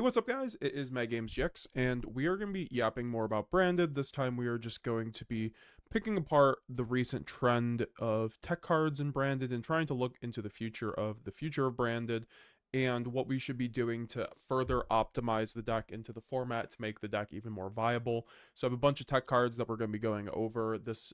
Hey, what's up, guys? It is METAGAMESGX, and we are going to be yapping more about Branded. This time we are just going to be picking apart the recent trend of tech cards in Branded and trying to look into the future of Branded and what we should be doing to further optimize the deck into the format to make the deck even more viable. So I have a bunch of tech cards that we're going to be going over this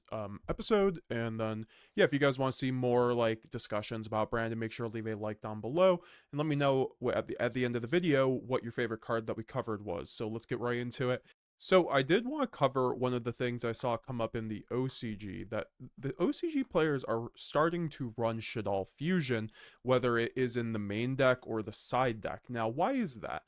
episode, and then yeah, if you guys want to see more like discussions about Branded, make sure to leave a like down below and let me know at the end of the video what your favorite card that we covered was. So let's get right into it. So I did want to cover one of the things I saw come up in the OCG, that the OCG players are starting to run Shaddoll Fusion, whether it is in the main deck or the side deck. Now, why is that?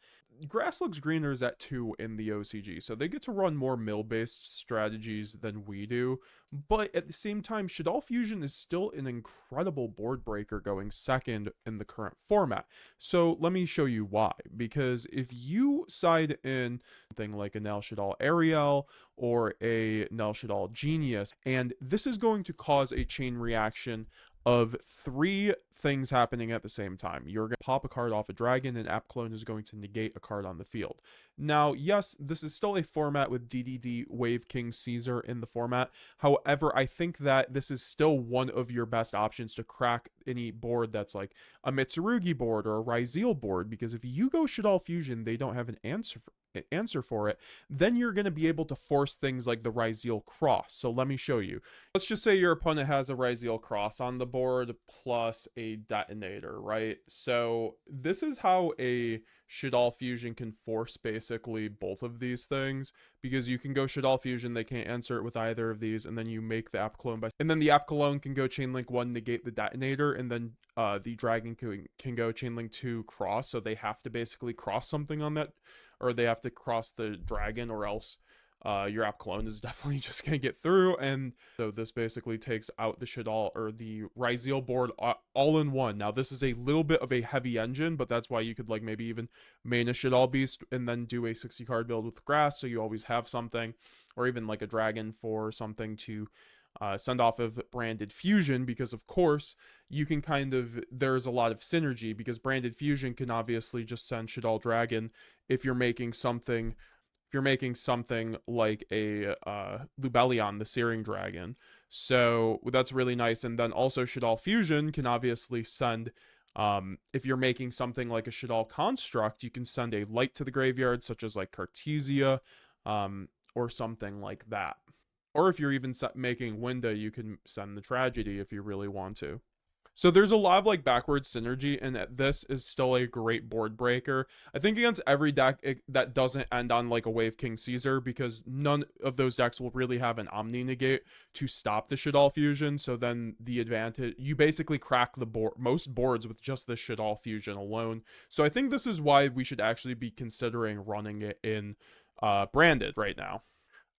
Grass looks greener is at 2 in the OCG, so they get to run more mill-based strategies than we do, but at the same time, Shaddoll Fusion is still an incredible board breaker going second in the current format. So let me show you why, because if you side in something like a Nel Shaddoll Ariel or a Nel Shaddoll Genius, and this is going to cause a chain reaction of 3 things happening at the same time. You're going to pop a card off a dragon, and App Clone is going to negate a card on the field. Now, yes, this is still a format with DDD Wave King Caesar in the format. However, I think that this is still one of your best options to crack any board that's like a Mitsurugi board or a Ryzeal board, because if you go Shaddoll Fusion, they don't have an answer for it, then you're going to be able to force things like the Ryzeal Cross. So let me show you. Let's just say your opponent has a Ryzeal Cross on the board plus a detonator, right? So this is how a Shaddoll Fusion can force basically both of these things, because you can go Shaddoll Fusion, they can't answer it with either of these, and then you make the App Clone and then the App Clone can go Chainlink 1, negate the detonator, and then the dragon can go Chainlink 2 cross, so they have to basically cross something on that, or they have to cross the dragon, or else your App Clone is definitely just going to get through. And so this basically takes out the Shaddoll or the Ryzeal board all in one. Now, this is a little bit of a heavy engine, but that's why you could like maybe even main a Shaddoll Beast and then do a 60 card build with grass, so you always have something, or even like a dragon for something to send off of Branded Fusion, because of course you can there's a lot of synergy, because Branded Fusion can obviously just send Shaddoll Dragon if you're making something like a Lubellion, the Searing Dragon. So that's really nice. And then also Shaddoll Fusion can obviously send, if you're making something like a Shaddoll Construct, you can send a light to the graveyard, such as like Cartesia, or something like that. Or if you're even making Winda, you can send the Tragedy if you really want to. So there's a lot of like backwards synergy, and this is still a great board breaker. I think against every deck that doesn't end on like a Wave King Caesar, because none of those decks will really have an Omni Negate to stop the Shaddoll Fusion. So then the advantage, you basically crack the most boards with just the Shaddoll Fusion alone. So I think this is why we should actually be considering running it in Branded right now.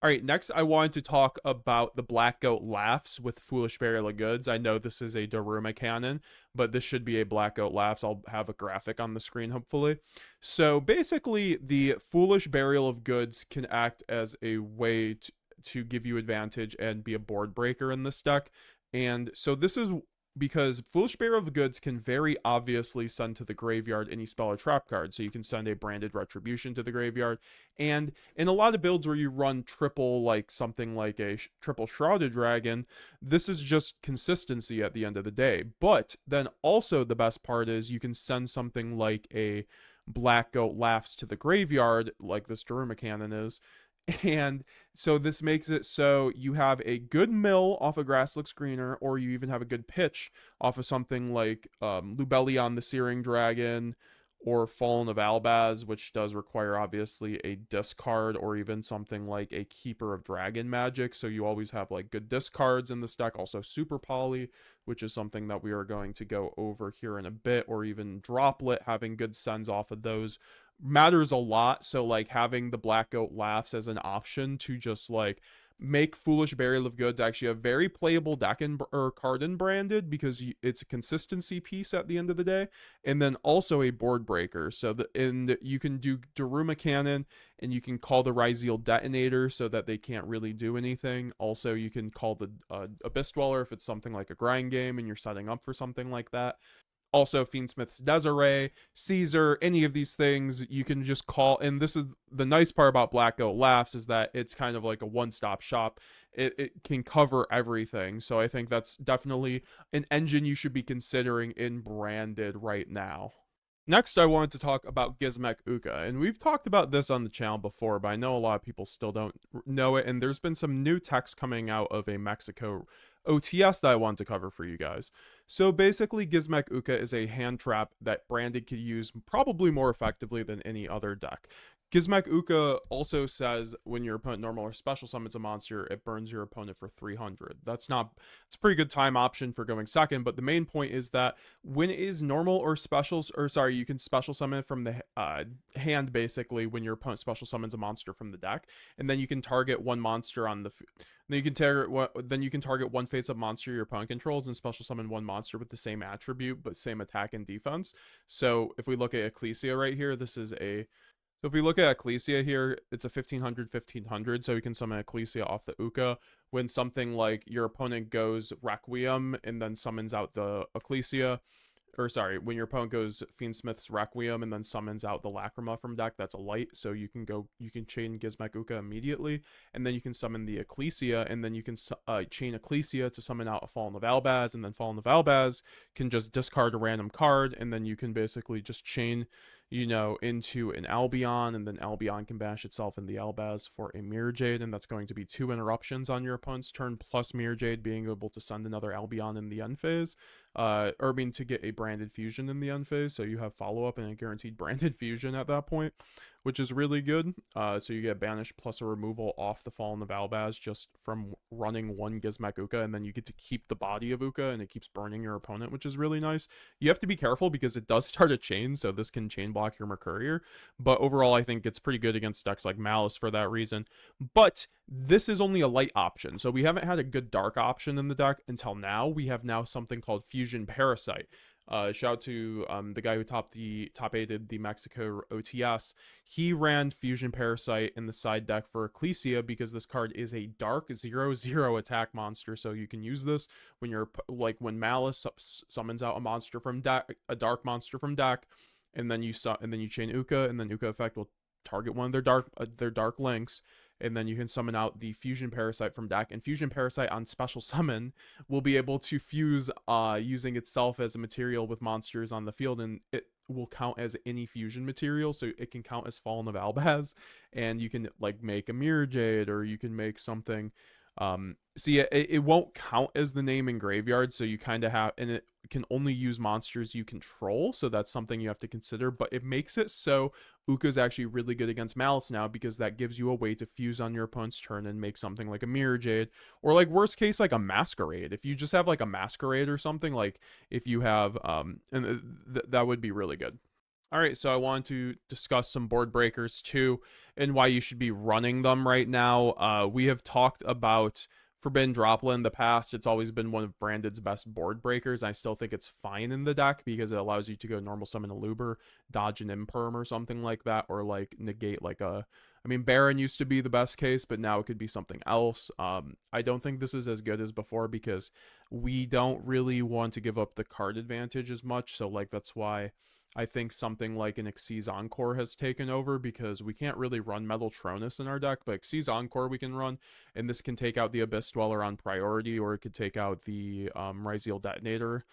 All right, next I wanted to talk about the Black Goat Laughs with Foolish Burial of Goods. I know this is a Daruma cannon, but this should be a Black Goat Laughs. I'll have a graphic on the screen, hopefully. So basically, the Foolish Burial of Goods can act as a way to give you advantage and be a board breaker in this deck. And so this is because Foolish Burial of Goods can very obviously send to the graveyard any spell or trap card. So you can send a Branded Retribution to the graveyard. And in a lot of builds where you run triple, like something like a triple Shrouded Dragon, this is just consistency at the end of the day. But then also the best part is you can send something like a Black Goat Laughs to the graveyard, like this Daruma cannon is. And so this makes it so you have a good mill off of Grass Looks Greener, or you even have a good pitch off of something like Lubellion the Searing Dragon, or Fallen of Albaz, which does require obviously a discard, or even something like a Keeper of Dragon Magic. So you always have like good discards in this deck. Also Super Poly, which is something that we are going to go over here in a bit, or even Droplet, having good sends off of those matters a lot. So like having the Black Goat Laughs as an option to just like make Foolish Burial of Goods actually a very playable deck or card in Branded, because it's a consistency piece at the end of the day, and then also a board breaker. So you can do Daruma Cannon, and you can call the Ryzeal Detonator so that they can't really do anything. Also, you can call the Abyss Dweller if it's something like a grind game and you're setting up for something like that. Also, Fiendsmith's Desiree, Caesar, any of these things you can just call. And this is the nice part about Black Goat Laughs, is that it's kind of like a one-stop shop. It can cover everything. So I think that's definitely an engine you should be considering in Branded right now. Next, I wanted to talk about Gizmek Uka, and we've talked about this on the channel before, but I know a lot of people still don't know it, and there's been some new text coming out of a Mexico OTS that I want to cover for you guys. So basically, Gizmek Uka is a hand trap that Branded could use probably more effectively than any other deck. Gizmek Uka also says when your opponent normal or special summons a monster, it burns your opponent for 300. It's a pretty good time option for going second, but the main point is that when it is normal or specials, or sorry, you can special summon from the hand basically when your opponent special summons a monster from the deck, and then you can target one monster on the then you can target one face-up monster your opponent controls and special summon one monster with the same attribute but same attack and defense. So if we look at Ecclesia right here, so if we look at Ecclesia here, it's a 1500, so we can summon Ecclesia off the Uka. When something like your opponent goes Requiem and then summons out the Ecclesia, or sorry, when your opponent goes Fiendsmith's Requiem and then summons out the Lacrima from deck, that's a light, so you can chain Gizmek Uka immediately, and then you can summon the Ecclesia, and then you can chain Ecclesia to summon out a Fallen of Albaz, and then Fallen of Albaz can just discard a random card, and then you can basically just chain, into an Albion, and then Albion can bash itself in the Albaz for a Mirror Jade, and that's going to be 2 interruptions on your opponent's turn, plus Mirror Jade being able to send another Albion in the end phase, to get a branded fusion in the end phase, so you have follow-up and a guaranteed branded fusion at that point, which is really good. So you get banished plus a removal off the Fallen of Albaz just from running one Gizmek Uka, and then you get to keep the body of Uka, and it keeps burning your opponent, which is really nice. You have to be careful because it does start a chain, so this can chain block your Mercurier, but overall I think it's pretty good against decks like Maliss for that reason. But this is only a light option, so we haven't had a good dark option in the deck until now. We have now something called Fusion Parasite. Shout out to the guy who top-aided the Mexico OTS. He ran Fusion Parasite in the side deck for Ecclesia because this card is a dark 0/0 attack monster, so you can use this when when Maliss summons out a monster from deck, a dark monster from deck, and then you chain Uka, and then Uka effect will target one of their dark links, and then you can summon out the Fusion Parasite from deck, and Fusion Parasite on special summon will be able to fuse using itself as a material with monsters on the field, and it will count as any fusion material, so it can count as Fallen of Albaz, and you can like make a Mirror Jade, or you can make something. So yeah, it won't count as the name in Graveyard, so you kind of have, and it can only use monsters you control, so that's something you have to consider, but it makes it so Uka's actually really good against Maliss now, because that gives you a way to fuse on your opponent's turn and make something like a Mirror Jade, or like worst case, like a Masquerade. If you just have like a Masquerade or something, like if you have, that would be really good. All right, so I wanted to discuss some board breakers too, and why you should be running them right now. We have talked about Forbidden Droplet in the past. It's always been one of Branded's best board breakers. I still think it's fine in the deck because it allows you to go normal summon a Luber, dodge an Imperm or something like that, or like negate like a... I mean, Baron used to be the best case, but now it could be something else. I don't think this is as good as before because we don't really want to give up the card advantage as much, so like that's why I think something like an Xyz Encore has taken over, because we can't really run Metal Tronus in our deck, but Xyz Encore we can run, and this can take out the Abyss Dweller on priority, or it could take out the Ryzeal Detonator,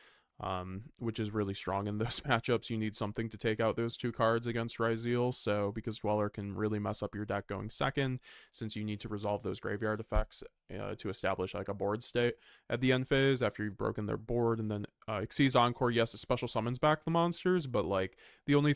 which is really strong in those matchups. You need something to take out those two cards against Ryzeal, so because Dweller can really mess up your deck going second, since you need to resolve those graveyard effects to establish like a board state at the end phase after you've broken their board. And then Xyz Encore, yes, it special summons back the monsters, but like the only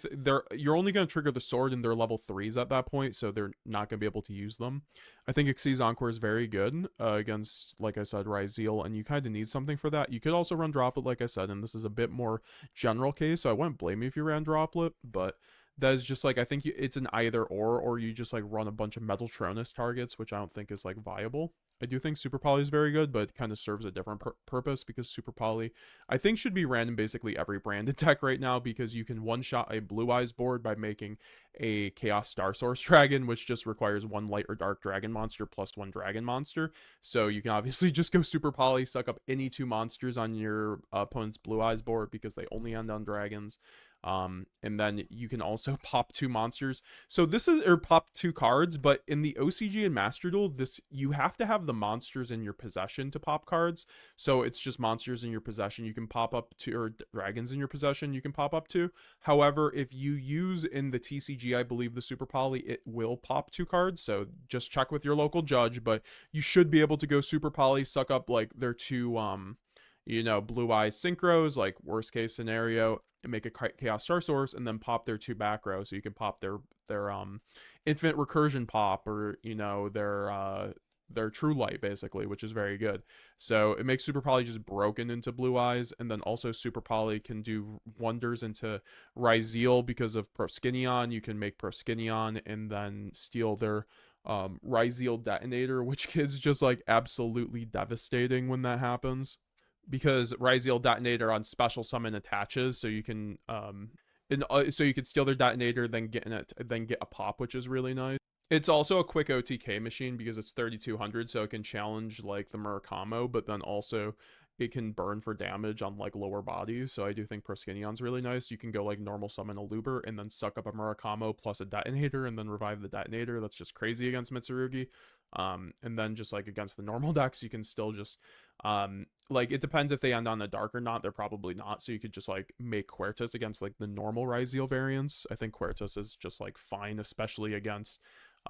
you're only going to trigger the sword and they're level 3s at that point, so they're not going to be able to use them. I think Xyz Encore is very good against, like I said, Ryzeal, and you kind of need something for that. You could also run Droplet, like I said, and this is a bit more general case, so I wouldn't blame you if you ran Droplet, but that is just like, I think it's an either or you just like run a bunch of Metal Tronus targets, which I don't think is like viable. I do think Super Poly is very good, but it kind of serves a different purpose because Super Poly, I think, should be random basically every branded deck right now because you can one-shot a Blue Eyes board by making a Chaos Star Source Dragon, which just requires 1 light or dark dragon monster plus 1 dragon monster. So you can obviously just go Super Poly, suck up any 2 monsters on your opponent's Blue Eyes board because they only end on dragons. And then you can also pop 2 monsters. So this is, or pop 2 cards, but in the OCG and Master Duel, this, you have to have the monsters in your possession to pop cards. So it's just monsters in your possession you can pop up to, or dragons in your possession you can pop up to. However, if you use in the TCG, I believe the Super Poly, it will pop 2 cards. So just check with your local judge, but you should be able to go Super Poly, suck up like their 2, you know, Blue Eyes synchros, like worst case scenario, and make a Chaos Star Source, and then pop their 2 back row. So you can pop their Infinite Recursion pop, or, you know, their True Light basically, which is very good. So it makes Super Poly just broken into Blue Eyes, and then also Super Poly can do wonders into Ryzeal because of Proskinion. You can make Proskinion and then steal their Ryzeal Detonator, which is just like absolutely devastating when that happens, because Ryzeal Detonator on special summon attaches, so you can so you can steal their detonator, then get a pop, which is really nice. It's also a quick OTK machine because it's 3200, so it can challenge like the Murakamo, but then also it can burn for damage on like lower bodies. So I do think Proskinion's really nice. You can go like normal summon a Luber and then suck up a Murakamo plus a detonator and then revive the detonator. That's just crazy against Mitsurugi. And then just like against the normal decks, you can still just like, it depends if they end on a dark or not. They're probably not, so you could just like make Quertus against like the normal Ryzeal variants. I think Quertus is just like fine, especially against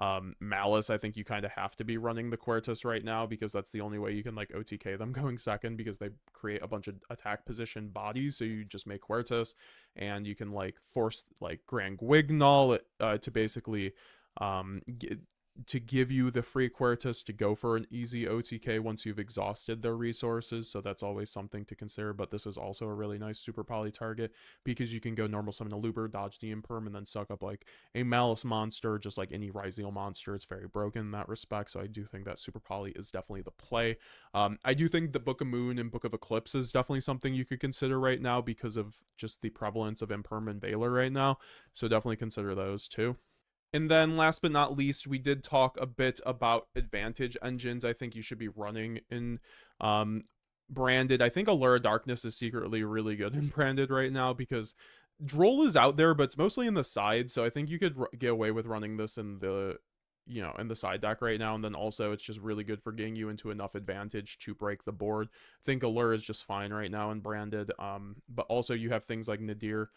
Maliss. I think you kind of have to be running the Quertus right now because that's the only way you can like OTK them going second, because they create a bunch of attack position bodies. So you just make Quertus and you can like force like Grand Guignol to basically to give you the free Quertus to go for an easy OTK once you've exhausted their resources. So that's always something to consider. But this is also a really nice Super Poly target because you can go normal summon a Luber, dodge the Imperm, and then suck up like a Malice monster, just like any Ryzeal monster. It's very broken in that respect. So I do think that Super Poly is definitely the play. I do think the Book of Moon and Book of Eclipse is definitely something you could consider right now because of just the prevalence of Imperm and Valor right now. So definitely consider those too. And then last but not least, we did talk a bit about advantage engines I think you should be running in Branded. I think Allura Darkness is secretly really good in Branded right now because Droll is out there, but it's mostly in the side. So I think you could get away with running this in the, you know, in the side deck right now. And then also it's just really good for getting you into enough advantage to break the board. I think Allura is just fine right now in Branded. But also you have things like Nadir,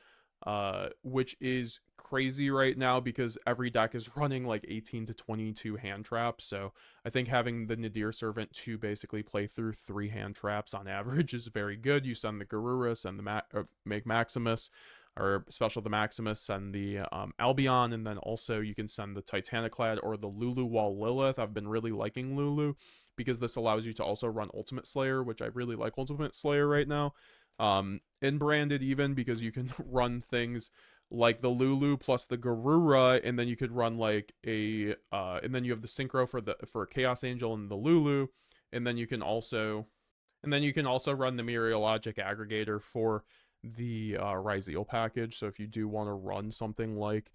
which is crazy right now because every deck is running like 18 to 22 hand traps. So I think having the Nadir Servant to basically play through 3 hand traps on average is very good. You send the Garura, send the make Maximus, or special the Maximus, send the Albion, and then also you can send the Titaniclad or the Lulu Wall Lilith. I've been really liking Lulu because this allows you to also run Ultimate Slayer, which I really like Ultimate Slayer right now. In Branded even, because you can run things like the Lulu plus the Garura, and then you could run like a and then you have the synchro for Chaos Angel and the Lulu, and then you can also run the Meteorologic Aggregator for the Ryzeal package. So if you do want to run something like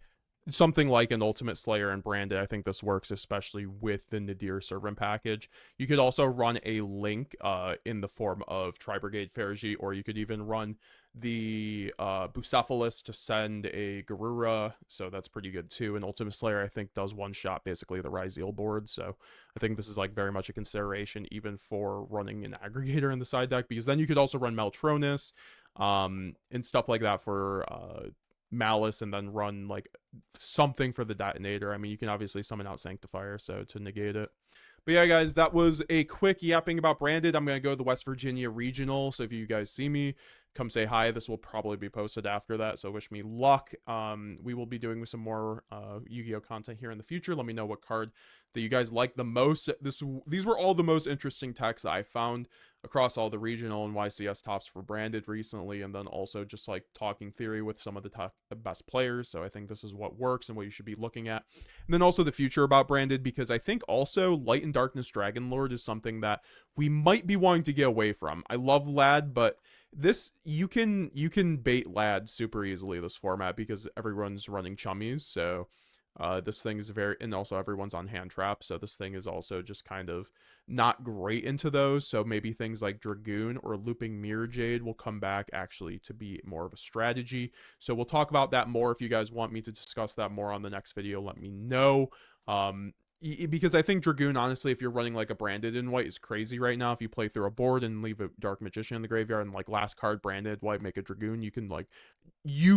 an Ultimate Slayer and Branded, I think this works especially with the Nadir Servant package. You could also run a Link in the form of Tri-Brigade Fergie, or you could even run the Bucephalus to send a Garura, so that's pretty good too. And Ultimate Slayer, I think, does one-shot basically the Ryzeal board, so I think this is like very much a consideration even for running an Aggregator in the side deck, because then you could also run Meltronus and stuff like that for Malice, and then run like something for the detonator. I mean, you can obviously summon out Sanctifier, so to negate it. But yeah, guys, that was a quick yapping about Branded. I'm going to go to the West Virginia Regional, so if you guys see me, come say hi. This will probably be posted after that, so wish me luck. We will be doing some more Yu-Gi-Oh content here in the future. Let me know what card that you guys like the most. These were all the most interesting techs that I found across all the regional and YCS tops for Branded recently, and then also just like talking theory with some of the best players. So I think this is what works and what you should be looking at. And then also the future about Branded, because I think also Light and Darkness Dragon Lord is something that we might be wanting to get away from. I love Lad, but this you can bait Lad super easily this format because everyone's running chummies. So this thing is very, and also everyone's on hand trap, so this thing is also just kind of not great into those. So maybe things like Dragoon or Looping Mirror Jade will come back actually to be more of a strategy. So we'll talk about that more. If you guys want me to discuss that more on the next video, let me know. Because I think Dragoon, honestly, if you're running like a Branded in white, is crazy right now. If you play through a board and leave a Dark Magician in the graveyard and like last card Branded white, make a Dragoon, you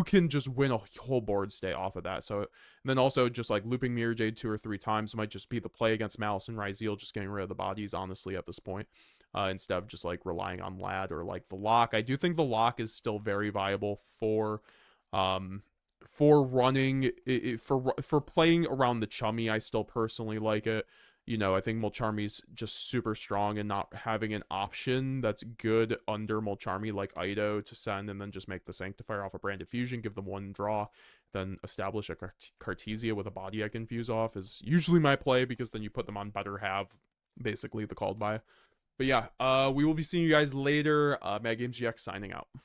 can just win a whole board state off of that. So and then also just like Looping Mirror Jade 2 or 3 times might just be the play against Maliss and Ryzeal, just getting rid of the bodies, honestly, at this point. Instead of just like relying on Lad or like the lock. I do think the lock is still very viable for running for playing around the chummy. I still personally like it. I think Mulcharmy's just super strong, and not having an option that's good under Mulcharmy like Ido to send and then just make the Sanctifier off a Branded Fusion, give them one draw, then establish a Cartesia with a body I can fuse off is usually my play, because then you put them on better have, basically the called by. But yeah, we will be seeing you guys later. MetaGamesGX signing out.